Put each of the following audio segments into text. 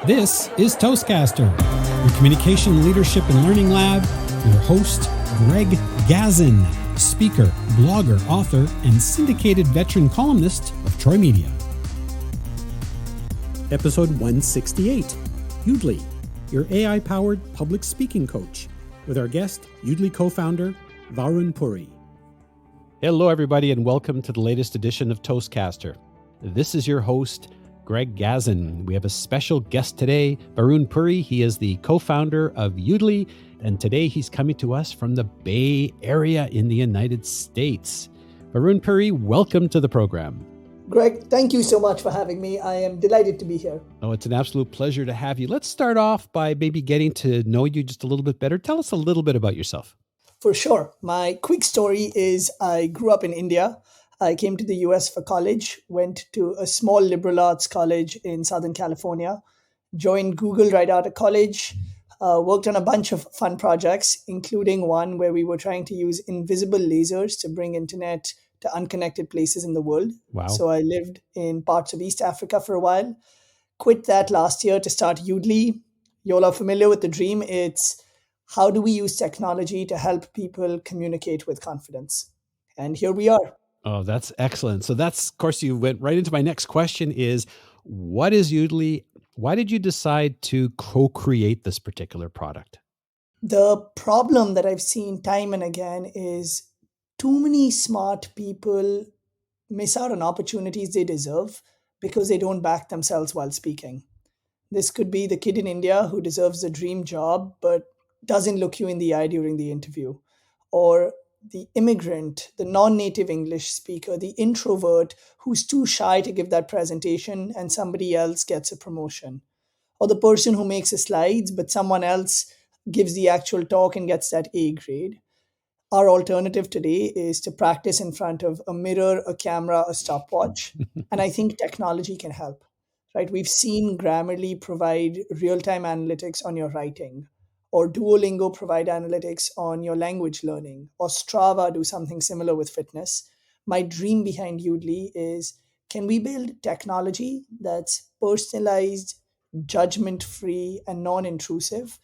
This is ToastCaster, your communication, leadership, and learning lab. Your host, Greg Gazin, speaker, blogger, author, and syndicated veteran columnist of Troy Media. Episode 168, Yoodli, your AI-powered public speaking coach, with our guest, Yoodli co-founder, Varun Puri. Hello, everybody, and welcome to the latest edition of ToastCaster. This is your host, Greg Gazin. We have a special guest today, Varun Puri. He is the co-founder of Yoodli, and today he's coming to us from the Bay Area in the United States. Varun Puri, welcome to the program. Greg, thank you so much for having me. I am delighted to be here. Oh, it's an absolute pleasure to have you. Let's start off by maybe getting to know you just a little bit better. Tell us a little bit about yourself. For sure. My quick story is I grew up in India. I came to the US for college, went to a small liberal arts college in Southern California, joined Google right out of college, worked on a bunch of fun projects, including one where we were trying to use invisible lasers to bring internet to unconnected places in the world. Wow. So I lived in parts of East Africa for a while, quit that last year to start Yoodli. You all are familiar with the dream. It's how do we use technology to help people communicate with confidence? And here we are. Oh, that's excellent. So that's, of course, you went right into my next question is, what is Yoodli? Why did you decide to co-create this particular product? The problem that I've seen time and again is too many smart people miss out on opportunities they deserve because they don't back themselves while speaking. This could be the kid in India who deserves the dream job but doesn't look you in the eye during the interview, or the immigrant, the non-native English speaker, the introvert who's too shy to give that presentation and somebody else gets a promotion, or the person who makes the slides but someone else gives the actual talk and gets that A grade. Our alternative today is to practice in front of a mirror, a camera, a stopwatch. And I think technology can help, right? We've seen Grammarly provide real-time analytics on your writing, or Duolingo provide analytics on your language learning, or Strava do something similar with fitness. My dream behind Yoodli is, can we build technology that's personalized, judgment-free, and non-intrusive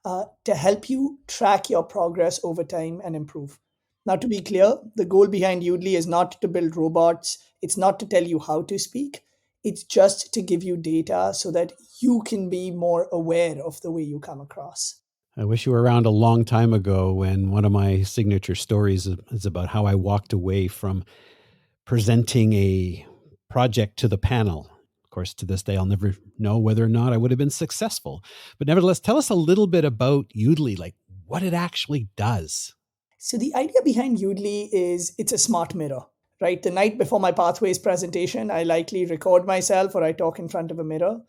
to help you track your progress over time and improve? Now, to be clear, the goal behind Yoodli is not to build robots. It's not to tell you how to speak. It's just to give you data so that you can be more aware of the way you come across. I wish you were around a long time ago when one of my signature stories is about how I walked away from presenting a project to the panel. Of course, to this day, I'll never know whether or not I would have been successful. But nevertheless, tell us a little bit about Yoodli, like what it actually does. So the idea behind Yoodli is it's a smart mirror, right? The night before my Pathways presentation, I likely record myself or I talk in front of a mirror.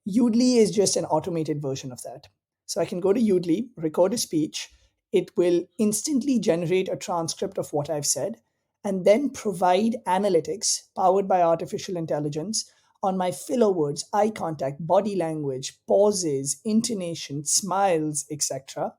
Yoodli is just an automated version of that. So I can go to Yoodli, record a speech. It will instantly generate a transcript of what I've said, and then provide analytics powered by artificial intelligence on my filler words, eye contact, body language, pauses, intonation, smiles, etc.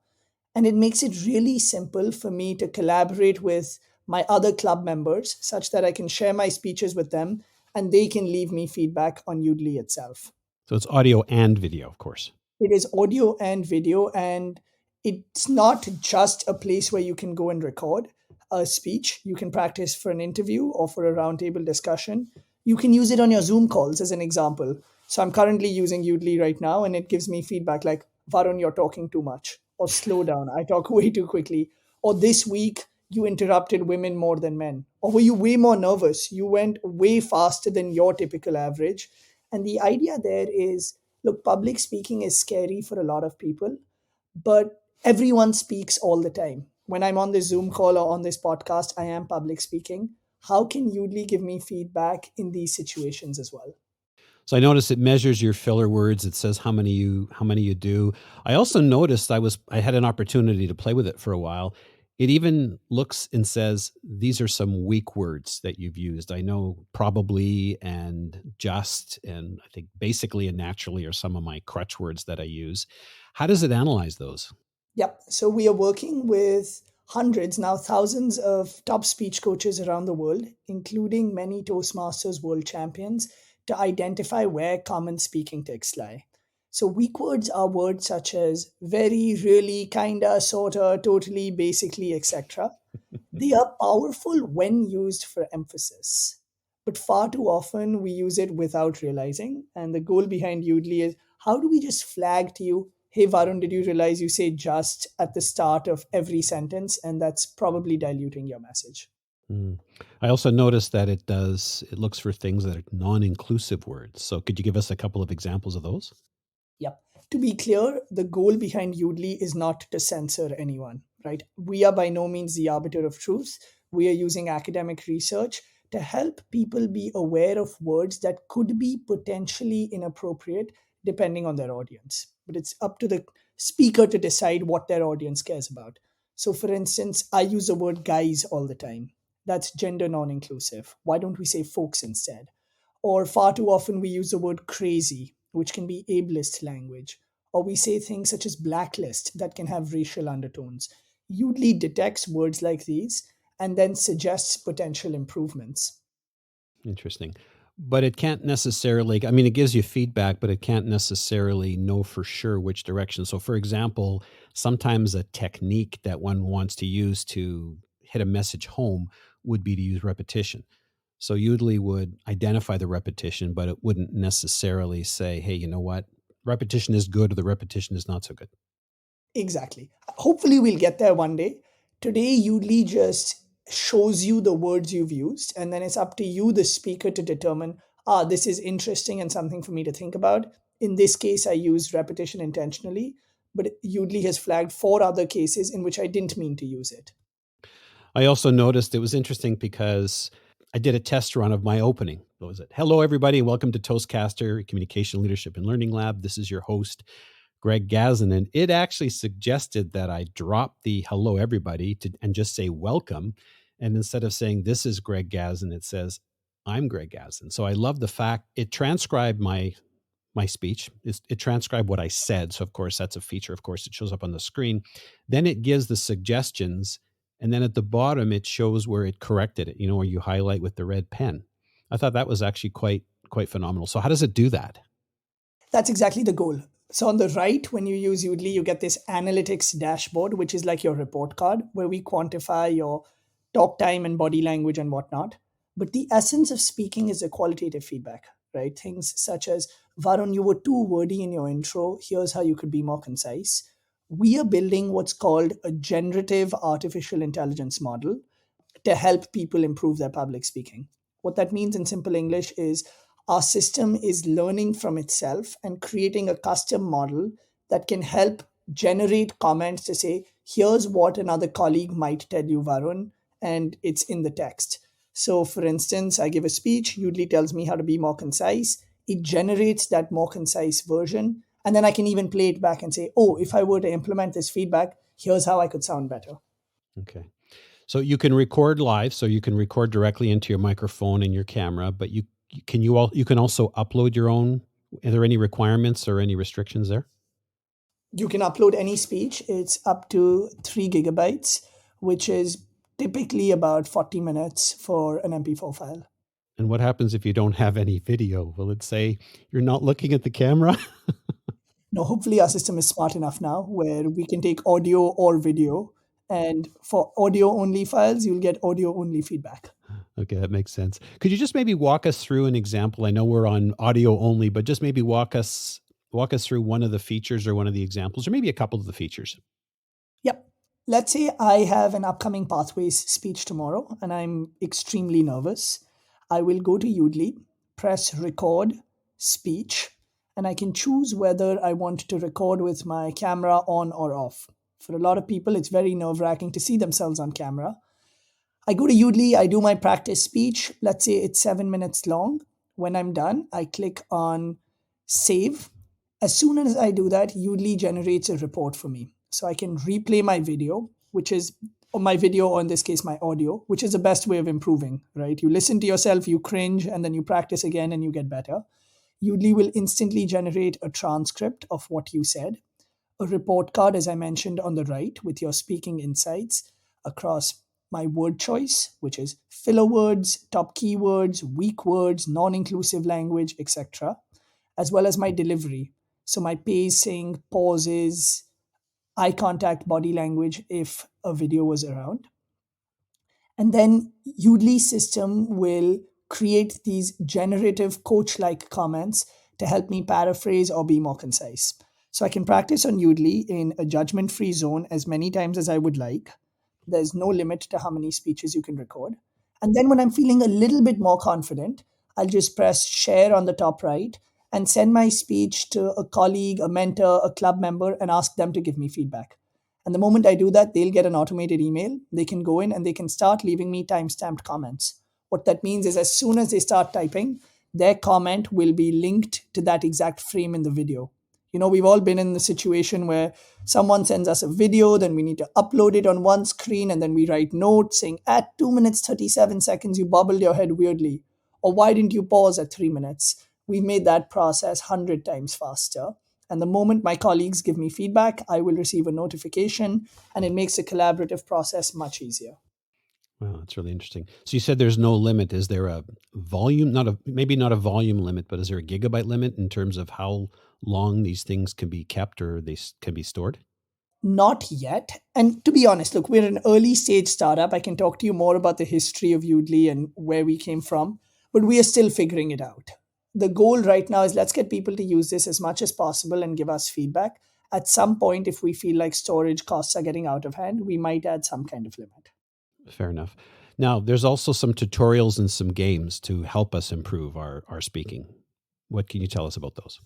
And it makes it really simple for me to collaborate with my other club members such that I can share my speeches with them and they can leave me feedback on Yoodli itself. So it's audio and video, of course. It is audio and video, and it's not just a place where you can go and record a speech. You can practice for an interview or for a roundtable discussion. You can use it on your Zoom calls as an example. So I'm currently using Yoodli right now, and it gives me feedback like, Varun, you're talking too much, or slow down, I talk way too quickly, or this week you interrupted women more than men, or were you way more nervous? You went way faster than your typical average. And the idea there is, look, public speaking is scary for a lot of people, but everyone speaks all the time. When I'm on this Zoom call or on this podcast, I am public speaking. How can Yoodli give me feedback in these situations as well? So I noticed it measures your filler words. It says how many you do. I also noticed I had an opportunity to play with it for a while. It even looks and says, these are some weak words that you've used. I know probably and just, and I think basically and naturally are some of my crutch words that I use. How does it analyze those? Yep. So we are working with hundreds, now thousands of top speech coaches around the world, including many Toastmasters world champions, to identify where common speaking tics lie. So weak words are words such as very, really, kinda, sorta, totally, basically, etc. They are powerful when used for emphasis, but far too often we use it without realizing. And the goal behind Udly is, how do we just flag to you, hey Varun, did you realize you say just at the start of every sentence? And that's probably diluting your message. Mm. I also noticed that it looks for things that are non-inclusive words. So could you give us a couple of examples of those? Yep. To be clear, the goal behind Udly is not to censor anyone, right? We are by no means the arbiter of truth. We are using academic research to help people be aware of words that could be potentially inappropriate depending on their audience. But it's up to the speaker to decide what their audience cares about. So, for instance, I use the word guys all the time. That's gender non inclusive. Why don't we say folks instead? Or far too often we use the word crazy, which can be ableist language. Or we say things such as blacklist that can have racial undertones. Udly detects words like these and then suggests potential improvements. Interesting. But it can't necessarily, I mean, it gives you feedback, but it can't necessarily know for sure which direction. So, for example, sometimes a technique that one wants to use to hit a message home would be to use repetition. So, Udly would identify the repetition, but it wouldn't necessarily say, hey, you know what? Repetition is good or the repetition is not so good. Exactly. Hopefully, we'll get there one day. Today, Udly just shows you the words you've used, and then it's up to you, the speaker, to determine, this is interesting and something for me to think about. In this case, I used repetition intentionally, but Udly has flagged 4 other cases in which I didn't mean to use it. I also noticed it was interesting because I did a test run of my opening. What was it? Hello, everybody. Welcome to ToastCaster, Communication Leadership and Learning Lab. This is your host, Greg Gazin. And it actually suggested that I drop the hello, everybody and just say welcome. And instead of saying this is Greg Gazin, it says I'm Greg Gazin. So I love the fact it transcribed my speech. It transcribed what I said. So, of course, that's a feature. Of course, it shows up on the screen. Then it gives the suggestions. And then at the bottom, it shows where it corrected it, where you highlight with the red pen. I thought that was actually quite phenomenal. So how does it do that? That's exactly the goal. So on the right, when you use Udly, you get this analytics dashboard, which is like your report card, where we quantify your talk time and body language and whatnot. But the essence of speaking is the qualitative feedback, right? Things such as, Varun, you were too wordy in your intro. Here's how you could be more concise. We are building what's called a generative artificial intelligence model to help people improve their public speaking. What that means in simple English is our system is learning from itself and creating a custom model that can help generate comments to say, here's what another colleague might tell you, Varun, and it's in the text. So, for instance, I give a speech, Udly tells me how to be more concise. It generates that more concise version. And then I can even play it back and say, oh, if I were to implement this feedback, here's how I could sound better. Okay. So you can record live, so you can record directly into your microphone and your camera, but you can also upload your own. Are there any requirements or any restrictions there? You can upload any speech. It's up to 3 GB, which is typically about 40 minutes for an MP4 file. And what happens if you don't have any video? Will it say you're not looking at the camera? Now, hopefully, our system is smart enough now where we can take audio or video. And for audio only files, you'll get audio only feedback. Okay, that makes sense. Could you just maybe walk us through an example? I know we're on audio only, but just maybe walk us through one of the features or one of the examples, or maybe a couple of the features. Yep. Let's say I have an upcoming Pathways speech tomorrow and I'm extremely nervous. I will go to Udly, press record speech, and I can choose whether I want to record with my camera on or off. For a lot of people, it's very nerve wracking to see themselves on camera. I go to Udly, I do my practice speech. Let's say it's 7 minutes long. When I'm done, I click on save. As soon as I do that, Udly generates a report for me. So I can replay my video, which is my video, or in this case, my audio, which is the best way of improving, right? You listen to yourself, you cringe, and then you practice again and you get better. Udly will instantly generate a transcript of what you said, a report card, as I mentioned on the right, with your speaking insights across my word choice, which is filler words, top keywords, weak words, non inclusive language, etc., as well as my delivery. So my pacing, pauses, eye contact, body language, if a video was around. And then Udly's system will create these generative coach like comments to help me paraphrase or be more concise. So I can practice on Udly in a judgment free zone as many times as I would like. There's no limit to how many speeches you can record. And then when I'm feeling a little bit more confident, I'll just press share on the top right and send my speech to a colleague, a mentor, a club member, and ask them to give me feedback. And the moment I do that, they'll get an automated email. They can go in and they can start leaving me time-stamped comments. What that means is as soon as they start typing, their comment will be linked to that exact frame in the video. We've all been in the situation where someone sends us a video, then we need to upload it on one screen, and then we write notes saying, at 2 minutes, 37 seconds, you bobbled your head weirdly. Or why didn't you pause at 3 minutes? We've made that process 100 times faster. And the moment my colleagues give me feedback, I will receive a notification, and it makes the collaborative process much easier. Wow, that's really interesting. So you said there's no limit. Is there a volume, maybe not a volume limit, but is there a gigabyte limit in terms of how long these things can be kept or they can be stored? Not yet. And to be honest, look, we're an early stage startup. I can talk to you more about the history of Udly and where we came from, but we are still figuring it out. The goal right now is let's get people to use this as much as possible and give us feedback. At some point, if we feel like storage costs are getting out of hand, we might add some kind of limit. Fair enough. Now, there's also some tutorials and some games to help us improve our speaking. What can you tell us about those?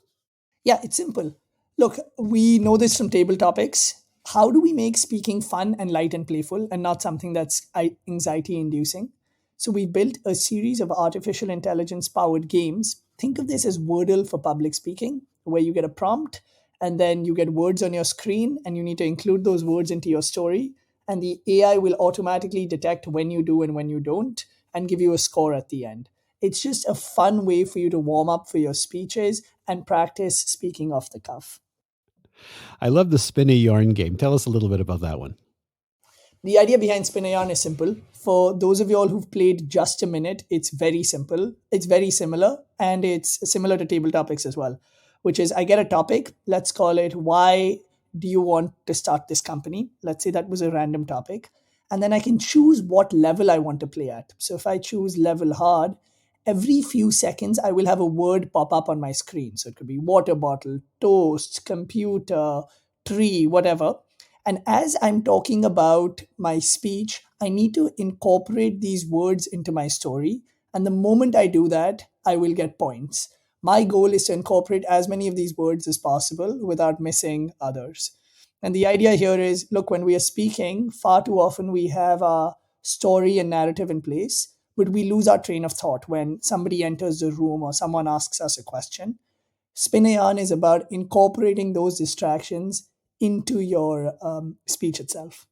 Yeah, it's simple. Look, we know this from table topics. How do we make speaking fun and light and playful and not something that's anxiety inducing? So we built a series of artificial intelligence powered games. Think of this as Wordle for public speaking, where you get a prompt and then you get words on your screen and you need to include those words into your story. And the AI will automatically detect when you do and when you don't and give you a score at the end. It's just a fun way for you to warm up for your speeches and practice speaking off the cuff. I love the spin a yarn game. Tell us a little bit about that one. The idea behind Spin a Yarn is simple. For those of you all who've played just a minute, it's very simple. It's very similar, and it's similar to table topics as well, which is I get a topic. Let's call it, why do you want to start this company? Let's say that was a random topic. And then I can choose what level I want to play at. So if I choose level hard, every few seconds I will have a word pop up on my screen. So it could be water bottle, toast, computer, tree, whatever. And as I'm talking about my speech, I need to incorporate these words into my story. And the moment I do that, I will get points. My goal is to incorporate as many of these words as possible without missing others. And the idea here is, look, when we are speaking, far too often we have a story and narrative in place, but we lose our train of thought when somebody enters the room or someone asks us a question. Spin a Yarn is about incorporating those distractions into your speech itself.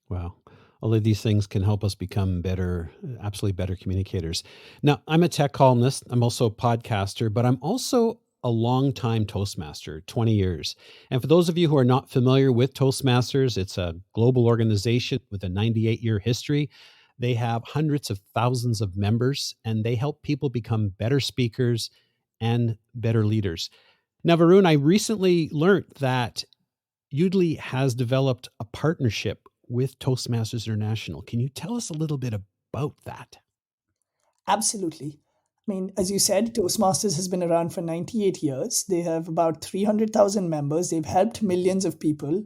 Wow. All of these things can help us become better, absolutely better communicators. Now, I'm a tech columnist. I'm also a podcaster, but I'm also a longtime Toastmaster, 20 years. And for those of you who are not familiar with Toastmasters, it's a global organization with a 98-year history. They have hundreds of thousands of members, and they help people become better speakers and better leaders. Now, Varun, I recently learned that Yoodli has developed a partnership with Toastmasters International. Can you tell us a little bit about that? Absolutely. I mean, as you said, Toastmasters has been around for 98 years. They have about 300,000 members. They've helped millions of people.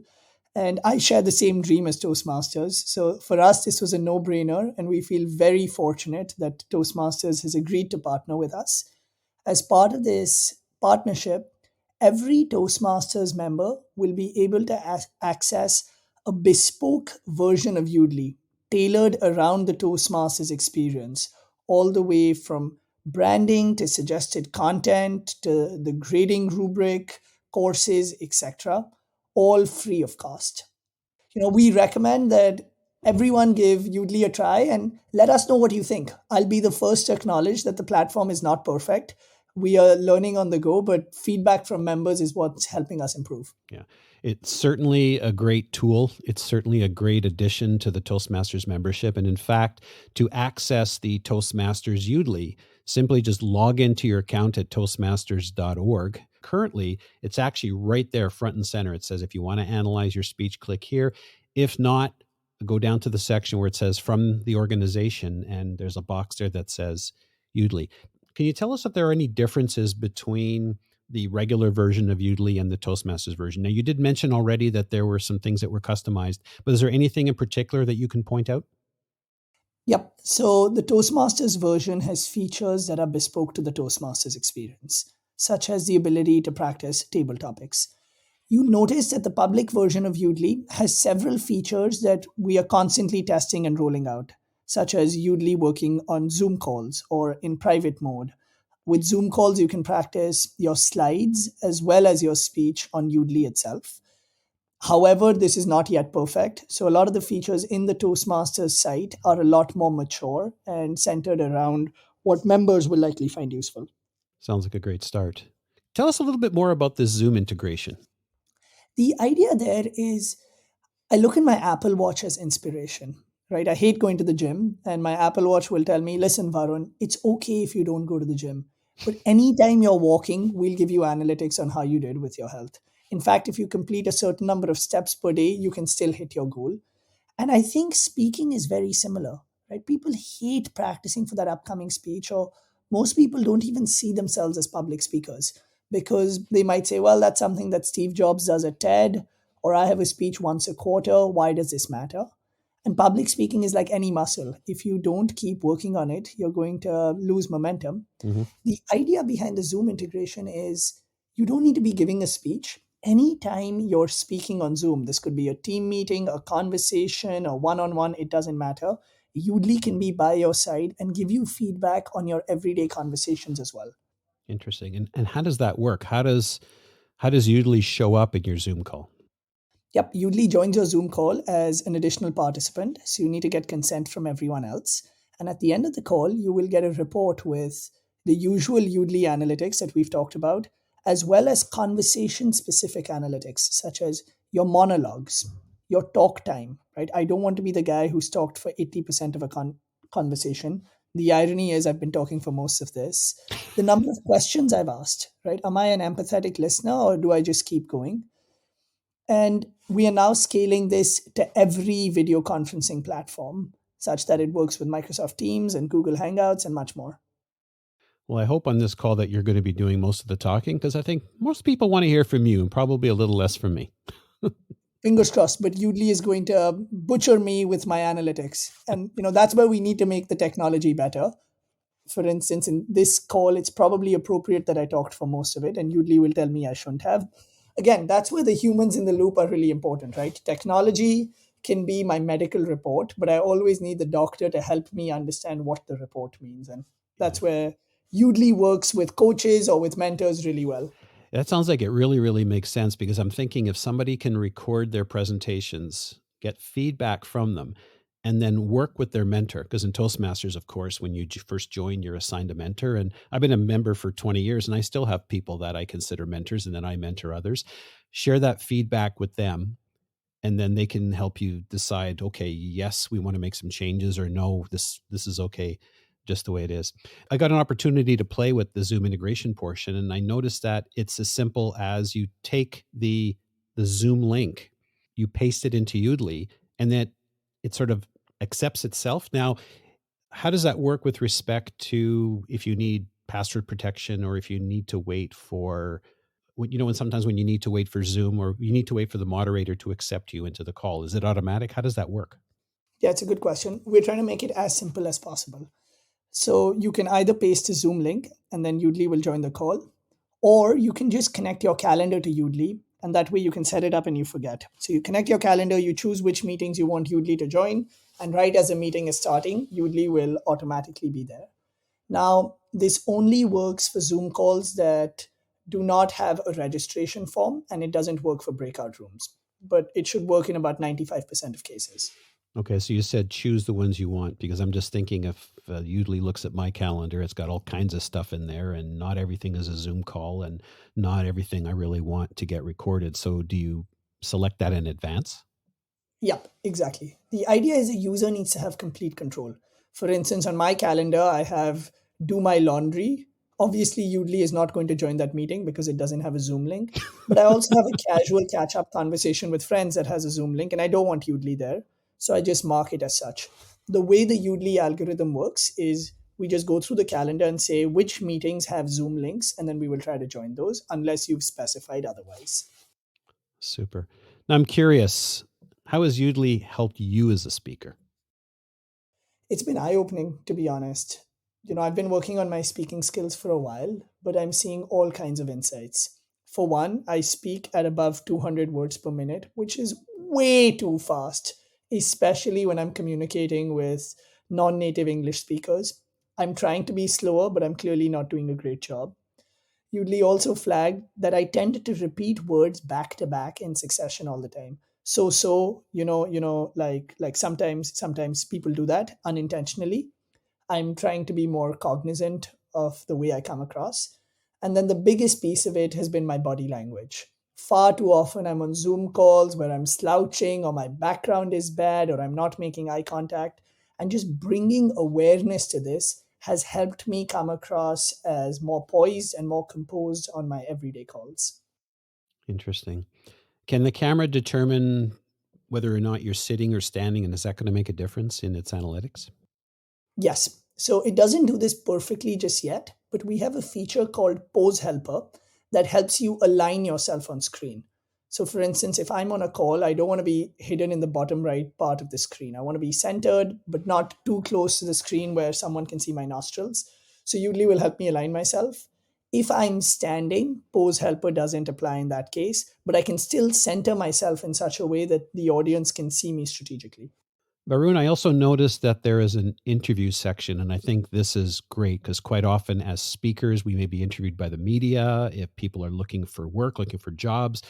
And I share the same dream as Toastmasters. So for us, this was a no brainer. And we feel very fortunate that Toastmasters has agreed to partner with us. As part of this partnership, every Toastmasters member will be able to access a bespoke version of Yoodli, tailored around the Toastmasters experience, all the way from branding to suggested content to the grading rubric, courses, etc., all free of cost. We recommend that everyone give Yoodli a try and let us know what you think. I'll be the first to acknowledge that the platform is not perfect. We are learning on the go, but feedback from members is what's helping us improve. Yeah, it's certainly a great tool. It's certainly a great addition to the Toastmasters membership. And in fact, to access the Toastmasters Yoodli, simply just log into your account at toastmasters.org. Currently, it's actually right there front and center. It says if you want to analyze your speech, click here. If not, go down to the section where it says from the organization, and there's a box there that says Yoodli. Can you tell us if there are any differences between the regular version of Yoodli and the Toastmasters version? Now, you did mention already that there were some things that were customized, but is there anything in particular that you can point out? Yep. So the Toastmasters version has features that are bespoke to the Toastmasters experience, such as the ability to practice table topics. You'll notice that the public version of Yoodli has several features that we are constantly testing and rolling out, such as Yoodli working on Zoom calls or in private mode. With Zoom calls, you can practice your slides as well as your speech on Yoodli itself. However, this is not yet perfect. So, a lot of the features in the Toastmasters site are a lot more mature and centered around what members will likely find useful. Sounds like a great start. Tell us a little bit more about this Zoom integration. The idea there is I look at my Apple Watch as inspiration, right? I hate going to the gym, and my Apple Watch will tell me, listen, Varun, it's okay if you don't go to the gym. But anytime you're walking, we'll give you analytics on how you did with your health. In fact, if you complete a certain number of steps per day, you can still hit your goal. And I think speaking is very similar, right? People hate practicing for that upcoming speech, or most people don't even see themselves as public speakers because they might say, well, that's something that Steve Jobs does at TED, or I have a speech once a quarter. Why does this matter? And public speaking is like any muscle. If you don't keep working on it, you're going to lose momentum. Mm-hmm. The idea behind the Zoom integration is you don't need to be giving a speech. Anytime you're speaking on Zoom, this could be a team meeting, a conversation, a one on one, it doesn't matter. Yoodli can be by your side and give you feedback on your everyday conversations as well. Interesting. And how does that work? How does Yoodli show up in your Zoom call? Yep, Yoodli joins your Zoom call as an additional participant, so you need to get consent from everyone else. And at the end of the call, you will get a report with the usual Yoodli analytics that we've talked about, as well as conversation specific analytics, such as your monologues, your talk time, right? I don't want to be the guy who's talked for 80% of a conversation. The irony is, I've been talking for most of this. The number of questions I've asked, right? Am I an empathetic listener or do I just keep going? And we are now scaling this to every video conferencing platform such that it works with Microsoft Teams and Google Hangouts and much more. Well, I hope on this call that you're going to be doing most of the talking, because I think most people want to hear from you and probably a little less from me. Fingers crossed, but Yoodli is going to butcher me with my analytics. And that's where we need to make the technology better. For instance, in this call, it's probably appropriate that I talked for most of it, and Yoodli will tell me I shouldn't have. Again, that's where the humans in the loop are really important, right? Technology can be my medical report, but I always need the doctor to help me understand what the report means. And that's where Yoodli works with coaches or with mentors really well. That sounds like it really, really makes sense, because I'm thinking if somebody can record their presentations, get feedback from them, and then work with their mentor, because in Toastmasters, of course, when you first join, you're assigned a mentor. And I've been a member for 20 years, and I still have people that I consider mentors, and then I mentor others. Share that feedback with them, and then they can help you decide, okay, yes, we want to make some changes, or no, this is okay just the way it is. I got an opportunity to play with the Zoom integration portion, and I noticed that it's as simple as you take the Zoom link, you paste it into Yoodli, and then it sort of accepts itself. Now, how does that work with respect to if you need password protection, or if you need to wait for, when sometimes when you need to wait for Zoom, or you need to wait for the moderator to accept you into the call? Is it automatic? How does that work? Yeah, it's a good question. We're trying to make it as simple as possible. So you can either paste a Zoom link and then Yoodli will join the call, or you can just connect your calendar to Yoodli, and that way you can set it up and you forget. So you connect your calendar, you choose which meetings you want Yoodli to join, and right as the meeting is starting, Yoodli will automatically be there. Now, this only works for Zoom calls that do not have a registration form, and it doesn't work for breakout rooms, but it should work in about 95% of cases. Okay, so you said choose the ones you want, because I'm just thinking if Yoodli looks at my calendar, it's got all kinds of stuff in there, and not everything is a Zoom call, and not everything I really want to get recorded. So do you select that in advance? Yep, exactly. The idea is a user needs to have complete control. For instance, on my calendar, I have do my laundry. Obviously, Udly is not going to join that meeting because it doesn't have a Zoom link. But I also have a casual catch up conversation with friends that has a Zoom link, and I don't want Udly there. So I just mark it as such. The way the Udly algorithm works is we just go through the calendar and say which meetings have Zoom links, and then we will try to join those unless you've specified otherwise. Super. Now I'm curious, how has Udly helped you as a speaker? It's been eye opening, to be honest. I've been working on my speaking skills for a while, but I'm seeing all kinds of insights. For one, I speak at above 200 words per minute, which is way too fast, especially when I'm communicating with non native English speakers. I'm trying to be slower, but I'm clearly not doing a great job. Udly also flagged that I tended to repeat words back to back in succession all the time. Like sometimes people do that unintentionally. I'm trying to be more cognizant of the way I come across. And then the biggest piece of it has been my body language. Far too often, I'm on Zoom calls where I'm slouching, or my background is bad, or I'm not making eye contact. And just bringing awareness to this has helped me come across as more poised and more composed on my everyday calls. Interesting. Can the camera determine whether or not you're sitting or standing, and is that going to make a difference in its analytics? Yes. So it doesn't do this perfectly just yet, but we have a feature called Pose Helper that helps you align yourself on screen. So, for instance, if I'm on a call, I don't want to be hidden in the bottom right part of the screen. I want to be centered, but not too close to the screen where someone can see my nostrils. So, Udly will help me align myself. If I'm standing, Pose Helper doesn't apply in that case, but I can still center myself in such a way that the audience can see me strategically. Varun, I also noticed that there is an interview section, and I think this is great because quite often as speakers, we may be interviewed by the media. If people are looking for work, looking for jobs,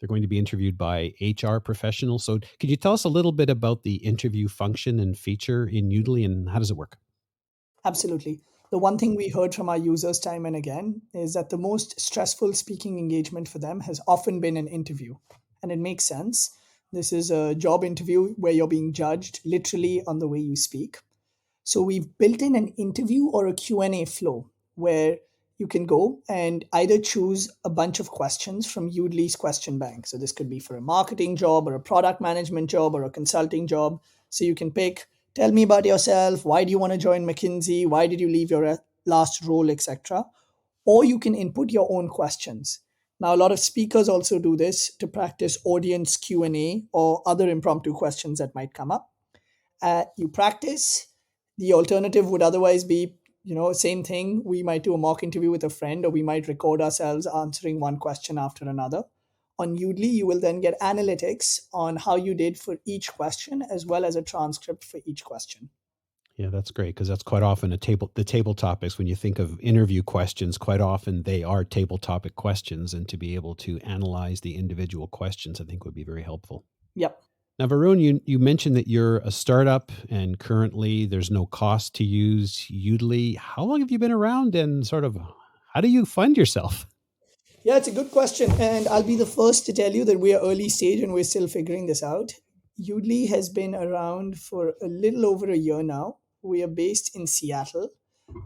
they're going to be interviewed by HR professionals. So could you tell us a little bit about the interview function and feature in Udemy, and how does it work? Absolutely. The one thing we heard from our users time and again is that the most stressful speaking engagement for them has often been an interview. And it makes sense. This is a job interview where you're being judged literally on the way you speak. So we've built in an interview or a Q&A flow where you can go and either choose a bunch of questions from Udly's question bank. So this could be for a marketing job or a product management job or a consulting job. So you can pick, tell me about yourself, why do you want to join McKinsey, why did you leave your last role, etc. Or you can input your own questions. Now a lot of speakers also do this to practice audience Q&A or other impromptu questions that might come up. You practice. The alternative would otherwise be, same thing. We might do a mock interview with a friend, or we might record ourselves answering one question after another. On Udly, you will then get analytics on how you did for each question, as well as a transcript for each question. Yeah, that's great because that's quite often the table topics. When you think of interview questions, quite often they are table topic questions, and to be able to analyze the individual questions, I think would be very helpful. Yep. Now, Varun, you mentioned that you're a startup and currently there's no cost to use Udemy. How long have you been around and sort of how do you fund yourself? Yeah, it's a good question. And I'll be the first to tell you that we are early stage and we're still figuring this out. Udly has been around for a little over a year now. We are based in Seattle.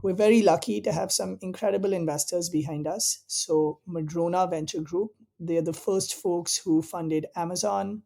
We're very lucky to have some incredible investors behind us. So, Madrona Venture Group, they're the first folks who funded Amazon.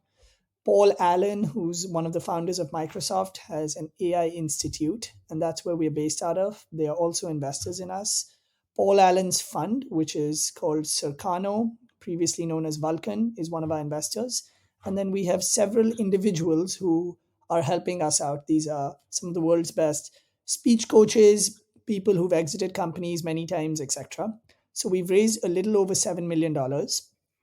Paul Allen, who's one of the founders of Microsoft, has an AI institute, and that's where we're based out of. They are also investors in us. Paul Allen's fund, which is called Circano, previously known as Vulcan, is one of our investors. And then we have several individuals who are helping us out. These are some of the world's best speech coaches, people who've exited companies many times, etc. So we've raised a little over $7 million.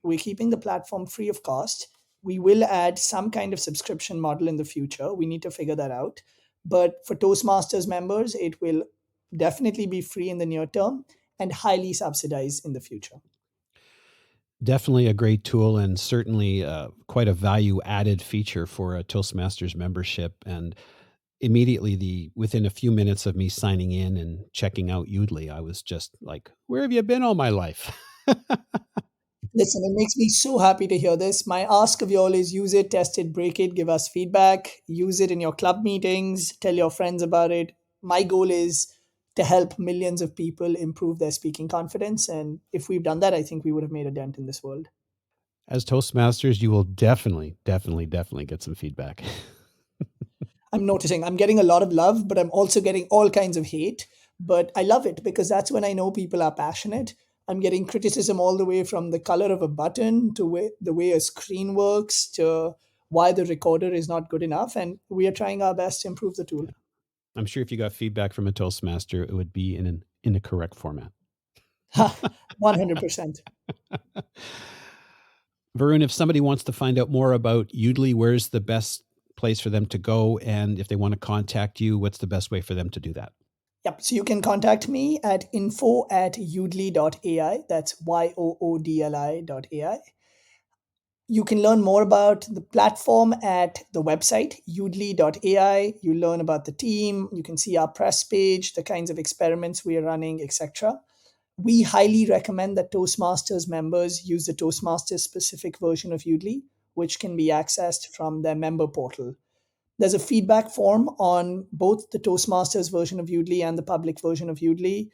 We're keeping the platform free of cost. We will add some kind of subscription model in the future. We need to figure that out. But for Toastmasters members, it will definitely be free in the near term and highly subsidized in the future. Definitely a great tool and certainly quite a value added feature for a Toastmasters membership. And immediately within a few minutes of me signing in and checking out Udemy, I was just like, where have you been all my life? Listen, it makes me so happy to hear this. My ask of you all is use it, test it, break it, give us feedback, use it in your club meetings, tell your friends about it. My goal is to help millions of people improve their speaking confidence. And if we've done that, I think we would have made a dent in this world. As Toastmasters, you will definitely get some feedback. I'm noticing I'm getting a lot of love, but I'm also getting all kinds of hate. But I love it because that's when I know people are passionate. I'm getting criticism all the way from the color of a button to the way a screen works to why the recorder is not good enough. And we are trying our best to improve the tool. I'm sure if you got feedback from a Toastmaster, it would be in the correct format. 100%. Varun, if somebody wants to find out more about Yoodli, where's the best place for them to go? And if they want to contact you, what's the best way for them to do that? Yep. So you can contact me at info@yoodli.ai. That's YOODLI.ai. You can learn more about the platform at the website, yoodli.ai. You learn about the team. You can see our press page, the kinds of experiments we are running, etc. We highly recommend that Toastmasters members use the Toastmasters specific version of Yoodli, which can be accessed from their member portal. There's a feedback form on both the Toastmasters version of Yoodli and the public version of Yoodli.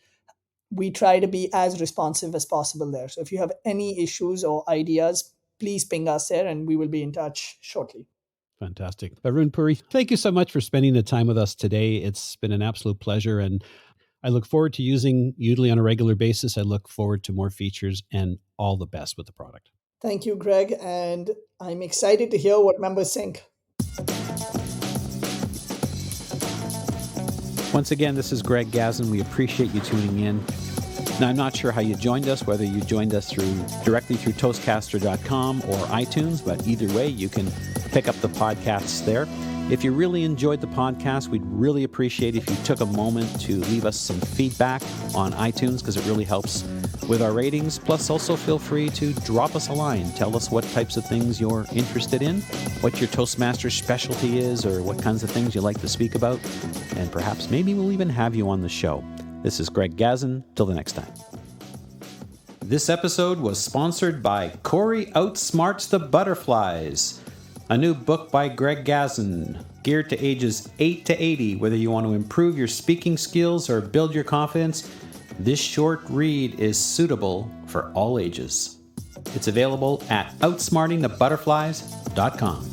We try to be as responsive as possible there. So if you have any issues or ideas, please ping us there and we will be in touch shortly. Fantastic. Varun Puri, thank you so much for spending the time with us today. It's been an absolute pleasure, and I look forward to using Yoodli on a regular basis. I look forward to more features, and all the best with the product. Thank you, Greg, and I'm excited to hear what members think. Once again, this is Greg Gazin. We appreciate you tuning in. Now, I'm not sure how you joined us, whether you joined us directly through ToastCaster.com or iTunes, but either way, you can pick up the podcasts there. If you really enjoyed the podcast, we'd really appreciate if you took a moment to leave us some feedback on iTunes, because it really helps with our ratings. Plus, also feel free to drop us a line. Tell us what types of things you're interested in, what your Toastmasters specialty is, or what kinds of things you like to speak about. And perhaps maybe we'll even have you on the show. This is Greg Gazin. Till the next time. This episode was sponsored by Corey Outsmarts the Butterflies, a new book by Greg Gazin, geared to ages 8 to 80. Whether you want to improve your speaking skills or build your confidence, this short read is suitable for all ages. It's available at outsmartingthebutterflies.com.